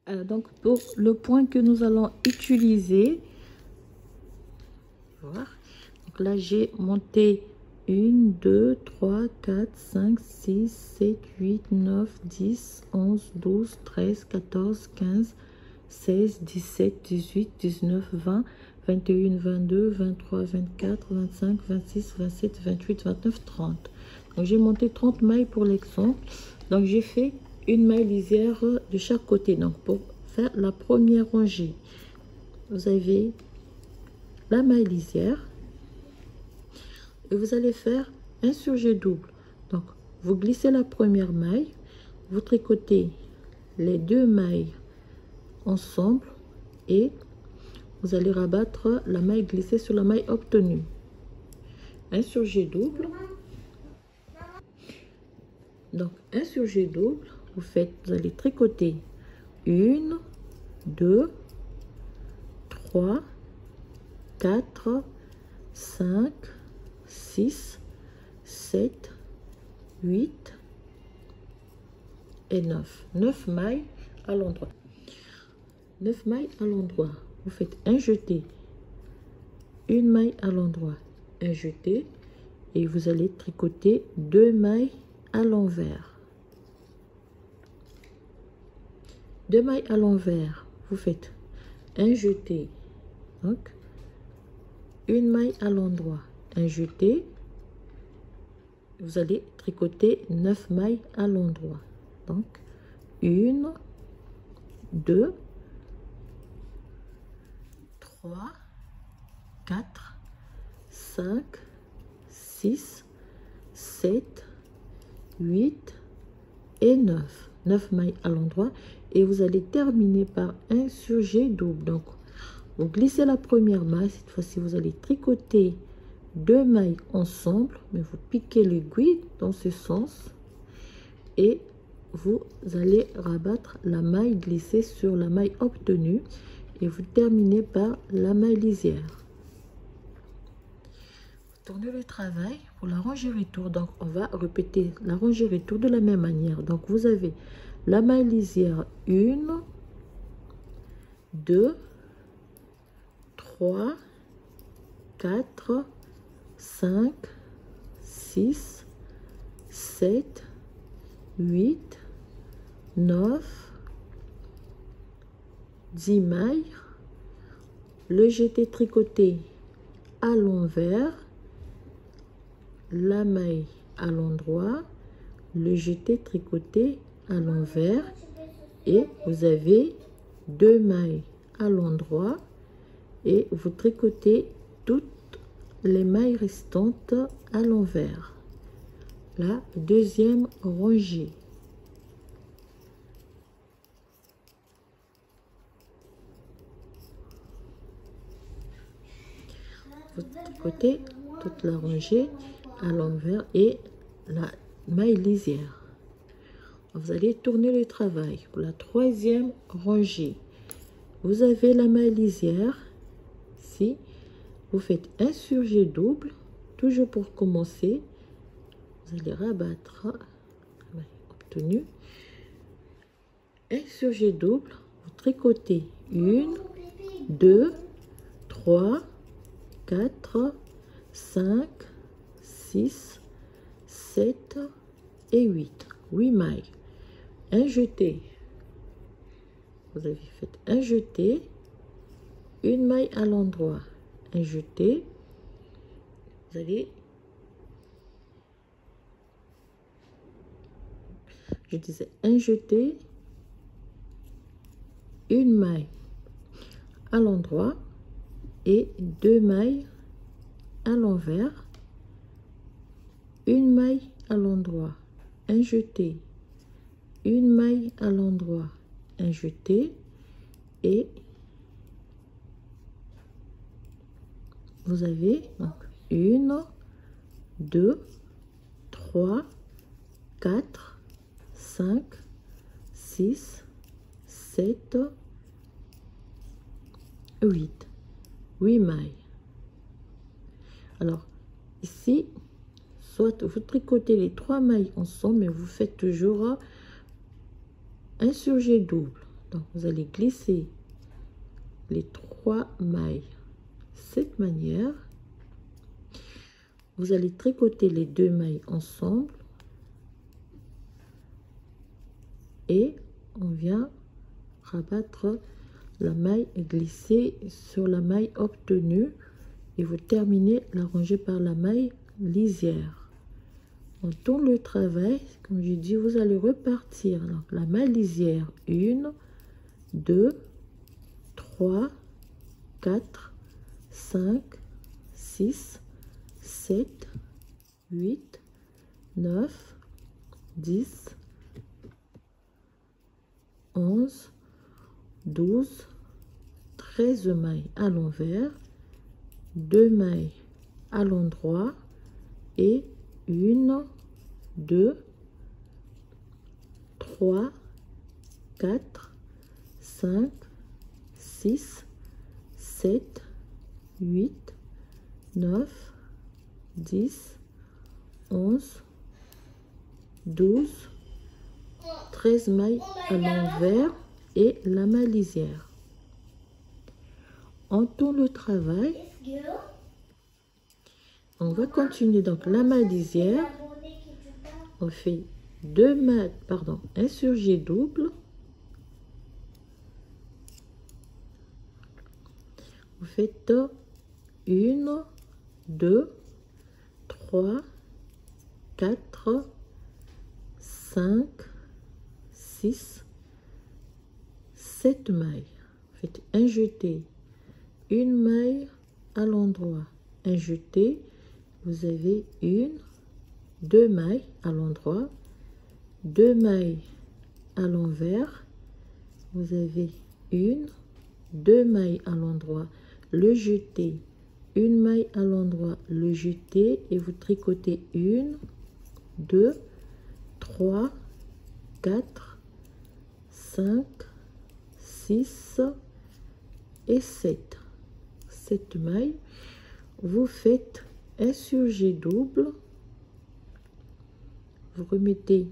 Donc pour le point que nous allons utiliser, voir. Donc là j'ai monté 1, 2, 3, 4, 5, 6, 7, 8, 9, 10, 11, 12, 13, 14, 15, 16, 17, 18, 19, 20, 21, 22, 23, 24, 25, 26, 27, 28, 29, 30. Donc j'ai monté 30 mailles pour l'exemple. Donc j'ai fait une maille lisière de chaque côté. Donc pour faire la première rangée, vous avez la maille lisière et vous allez faire un surjet double. Donc vous glissez la première maille, vous tricotez les deux mailles ensemble et vous allez rabattre la maille glissée sur la maille obtenue. Un surjet double. Donc un surjet double, vous allez tricoter 1, 2, 3, 4, 5, 6, 7, 8 et 9. 9 mailles à l'endroit. 9 mailles à l'endroit. Vous faites un jeté, une maille à l'endroit, un jeté et vous allez tricoter 2 mailles à l'envers. 2 mailles à l'envers, vous faites un jeté, donc une maille à l'endroit, un jeté, vous allez tricoter 9 mailles à l'endroit. Donc 1, 2, 3, 4, 5, 6, 7, 8 et 9. 9 mailles à l'endroit et vous allez terminer par un surjet double. Donc vous glissez la première maille, cette fois-ci vous allez tricoter 2 mailles ensemble, mais vous piquez l'aiguille dans ce sens et vous allez rabattre la maille glissée sur la maille obtenue et vous terminez par la maille lisière. Tournez le travail pour la rangée retour. Donc on va répéter la rangée retour de la même manière. Donc vous avez la maille lisière 1, 2, 3, 4, 5, 6, 7, 8, 9, 10 mailles, le jeté tricoté à l'envers, la maille à l'endroit, le jeté tricoté à l'envers et vous avez 2 mailles à l'endroit et vous tricotez toutes les mailles restantes à l'envers. La deuxième rangée. Vous tricotez toute la rangée à l'envers et la maille lisière. Vous allez tourner le travail pour la troisième rangée. Vous avez la maille lisière. Ici, vous faites un surjet double. Toujours pour commencer, vous allez rabattre la maille obtenue. Un surjet double. Vous tricotez 1, 2, 3, 4, 5, 6, 7 et 8. 8 mailles. Un jeté. Vous avez fait un jeté, une maille à l'endroit, un jeté. Vous allez, je disais un jeté, une maille à l'endroit et 2 mailles à l'envers, une maille à l'endroit, un jeté, une maille à l'endroit, un jeté et vous avez donc 1, 2, 3, 4, 5, 6, 7, 8. 8 mailles. Alors ici, soit vous tricotez les 3 mailles ensemble, mais vous faites toujours un surjet double. Donc vous allez glisser les 3 mailles de cette manière. Vous allez tricoter les 2 mailles ensemble et on vient rabattre la maille et glisser sur la maille obtenue et vous terminez la rangée par la maille lisière. On tourne le travail, comme je dis, vous allez repartir. Donc la maille lisière, 1, 2, 3, 4, 5, 6, 7, 8, 9, 10, 11, 12, 13 mailles à l'envers, 2 mailles à l'endroit et 1, 2, 3, 4, 5, 6, 7, 8, 9, 10, 11, 12, 13 mailles à l'envers et la maille lisière. On tourne le travail. On va continuer donc la maille lisière. On fait 2 mailles, pardon, un surjet double. Vous faites 1, 2, 3, 4, 5, 6, 7 mailles. Faites un jeté, une maille à l'endroit, un jeté. Vous avez 1, 2 mailles à l'endroit, 2 mailles à l'envers. Vous avez 1, 2 mailles à l'endroit, le jeté, une maille à l'endroit, le jeté et vous tricotez 1, 2, 3, 4, 5, 6 et 7. 7 mailles. Vous faites un surjet double. Vous remettez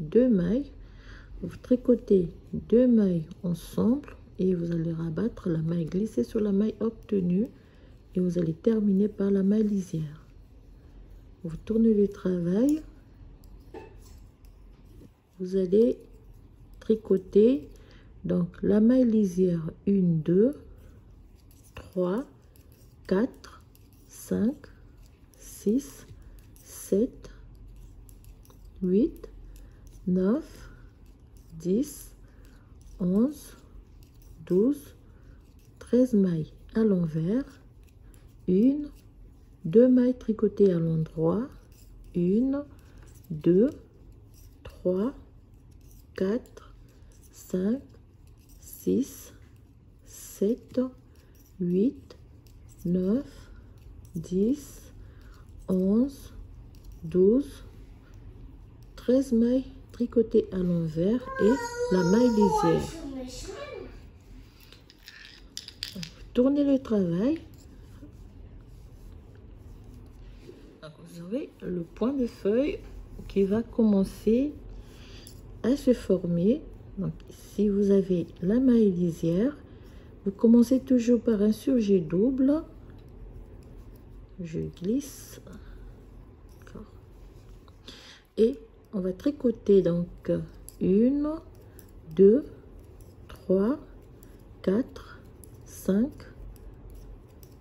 2 mailles. Vous tricotez 2 mailles ensemble et vous allez rabattre la maille glissée sur la maille obtenue et vous allez terminer par la maille lisière. Vous tournez le travail. Vous allez tricoter donc la maille lisière 1, 2, 3, 4, 5, 6, 7, 8, 9, 10, 11, 12, 13 mailles à l'envers, 1, 2 mailles tricotées à l'endroit, 1, 2, 3, 4, 5, 6, 7, 8, 9, 10, 11, 12, 13 mailles tricotées à l'envers et la maille lisière. Tournez le travail. Vous aurez le point de feuille qui va commencer à se former. Donc si vous avez la maille lisière, vous commencez toujours par un surjet double. Je glisse et on va tricoter donc 1, 2, 3, 4, 5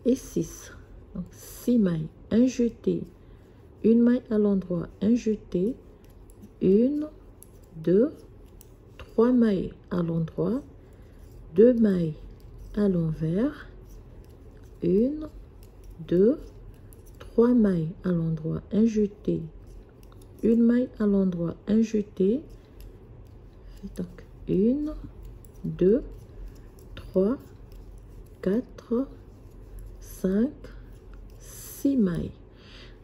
et 6. Donc 6 mailles, un jeté, une maille à l'endroit, un jeté, 1, 2, 3 mailles à l'endroit, 2 mailles à l'envers, 1, 2, 3 mailles à l'endroit, un jeté, une maille à l'endroit, un jeté. Donc 1, 2, 3, 4, 5, 6 mailles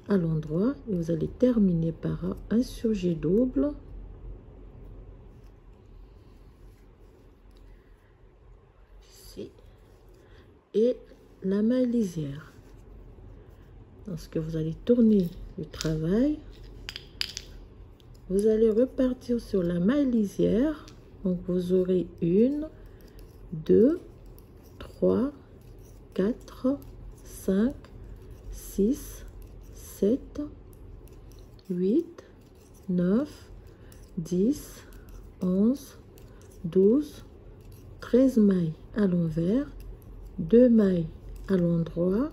à l'endroit et vous allez terminer par un surjet double. Ici. Et la maille lisière. Lorsque vous allez tourner le travail, vous allez repartir sur la maille lisière. Donc vous aurez 1, 2, 3, 4, 5, 6, 7, 8, 9, 10, 11, 12, 13 mailles à l'envers, 2 mailles à l'endroit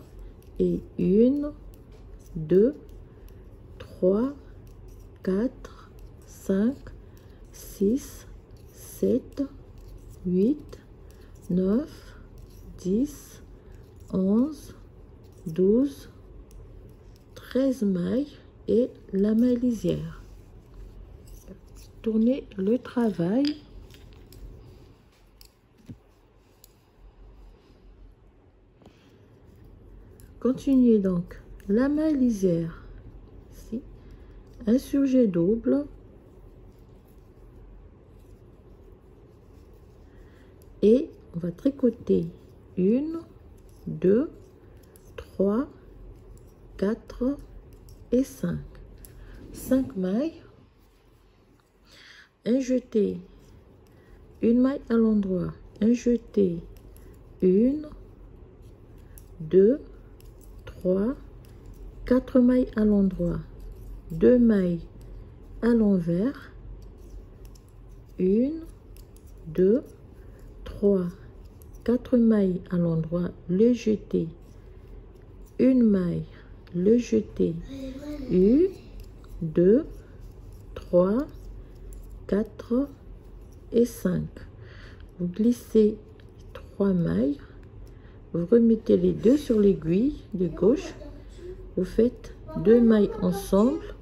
et 1, 2, 3, 4, 5, 6, 7, 8, 9, 10, 11, 12, 13 mailles et la maille lisière. Tournez le travail. Continuez donc la maille lisière, ici, un surjet double et on va tricoter 1, 2, 3, 4 et 5. 5 mailles, un jeté, une maille à l'endroit, un jeté, 1, 2, 3, 4 mailles à l'endroit, 2 mailles à l'envers, 1, 2, 3, 4 mailles à l'endroit, le jeté, une maille, le jeté, 1, 2, 3, 4 et 5. Vous glissez 3 mailles, vous remettez les deux sur l'aiguille de gauche, vous faites 2 mailles ensemble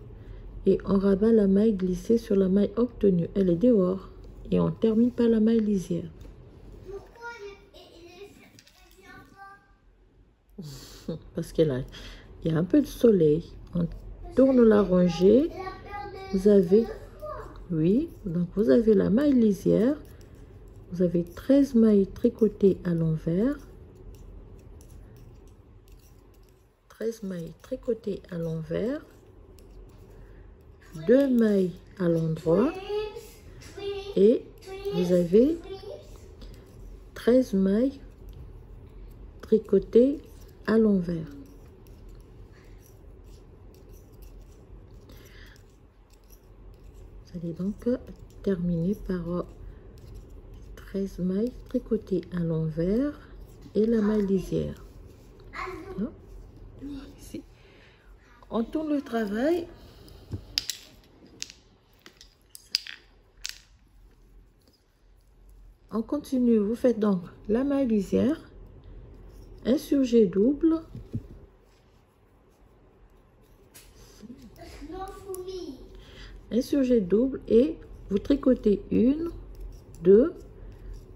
et on rabat la maille glissée sur la maille obtenue. Elle est dehors et on termine par la maille lisière. Parce qu'il y a un peu de soleil. On tourne la rangée. Vous avez, oui, donc vous avez la maille lisière. Vous avez 13 mailles tricotées à l'envers. 13 mailles tricotées à l'envers. 2 mailles à l'endroit. Et vous avez 13 mailles tricotées à l'envers. Vous allez donc terminer par 13 mailles tricotées à l'envers et la maille lisière. Ici. On tourne le travail. On continue, vous faites donc la maille lisière, un surjet double, un surjet double et vous tricotez 1, 2,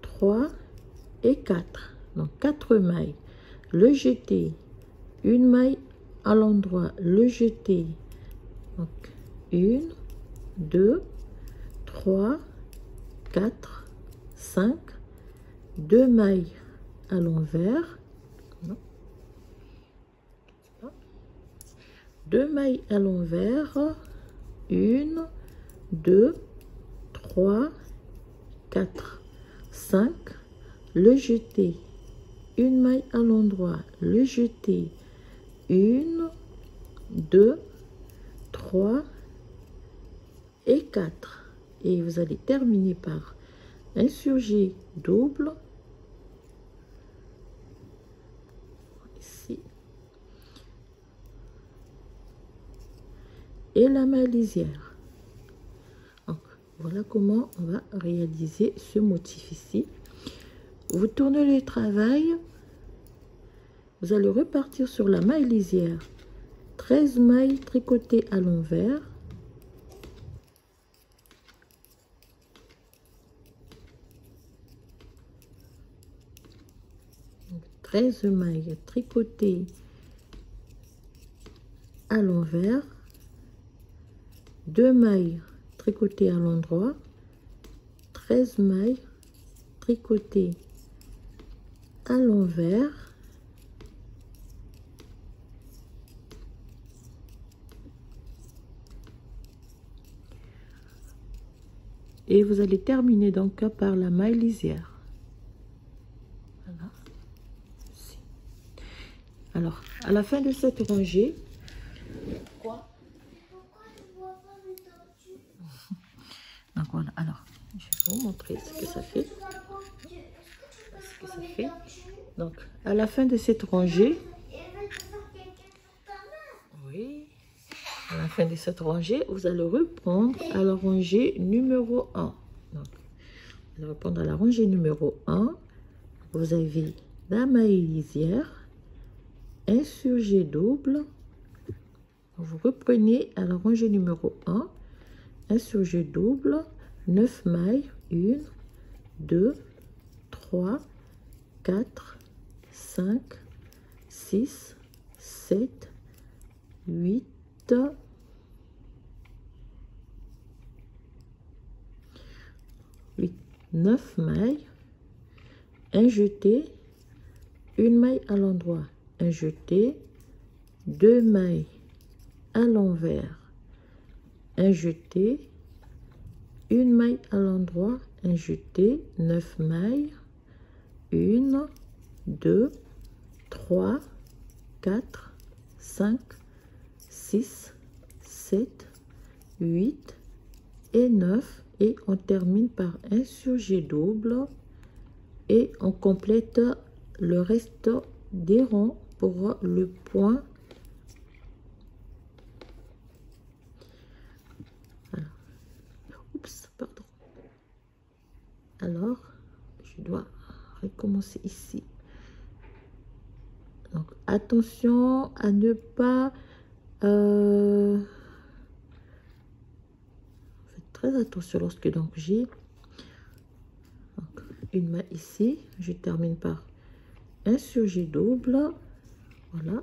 3 et 4. Donc 4 mailles. Le jeté, une maille à l'endroit, le jeté. Donc 1, 2, 3, 4, 5, 2 mailles à l'envers. 2 mailles à l'envers, 1, 2, 3, 4, 5, le jeté, une maille à l'endroit, le jeté, 1, 2, 3 et 4. Et vous allez terminer par un surjet double ici et la maille lisière. Donc, voilà comment on va réaliser ce motif ici. Vous tournez le travail, vous allez repartir sur la maille lisière, 13 mailles tricotées à l'envers, 13 mailles tricotées à l'envers, 2 mailles tricotées à l'endroit, 13 mailles tricotées à l'envers, Et vous allez terminer donc par la maille lisière. Voilà. Ici. Alors, à la fin de cette rangée, donc voilà, alors, je vais vous montrer ce que ça fait. Donc, à la fin de cette rangée, oui, à la fin de cette rangée, vous allez reprendre à la rangée numéro 1. Donc, vous allez reprendre à la rangée numéro 1. Vous avez la maille lisière, un surjet double. Vous reprenez à la rangée numéro 1, un surjet double, 9 mailles, 1, 2, 3, 4, 5, 6, 7, 8, 9 mailles, un jeté, une maille à l'endroit, un jeté, 2 mailles à l'envers, un jeté, une maille à l'endroit, un jeté, 9 mailles, 1, 2, 3, 4, 5, 6, 7, 8 et 9. Et on termine par un surjet double et on complète le reste des rangs pour le point. Voilà. Oups, pardon. Alors, je dois recommencer ici. Donc, attention à ne pas... faites très attention lorsque donc j'ai une main ici. Je termine par un surjet double. Voilà.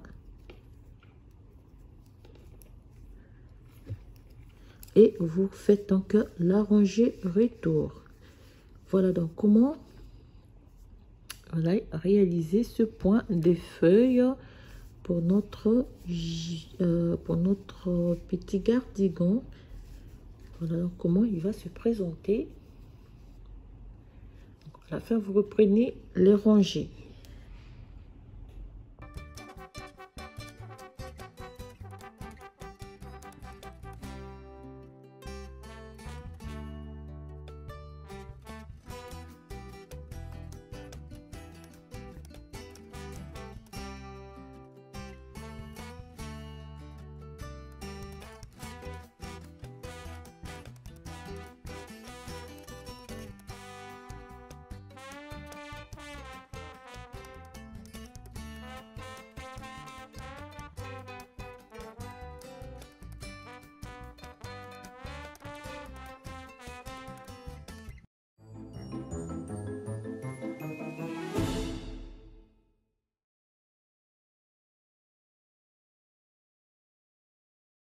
Et vous faites donc la rangée retour. Voilà donc comment on a réalisé ce point des feuilles pour notre petit cardigan. Voilà donc comment il va se présenter. Donc, à la fin, vous reprenez les rangées.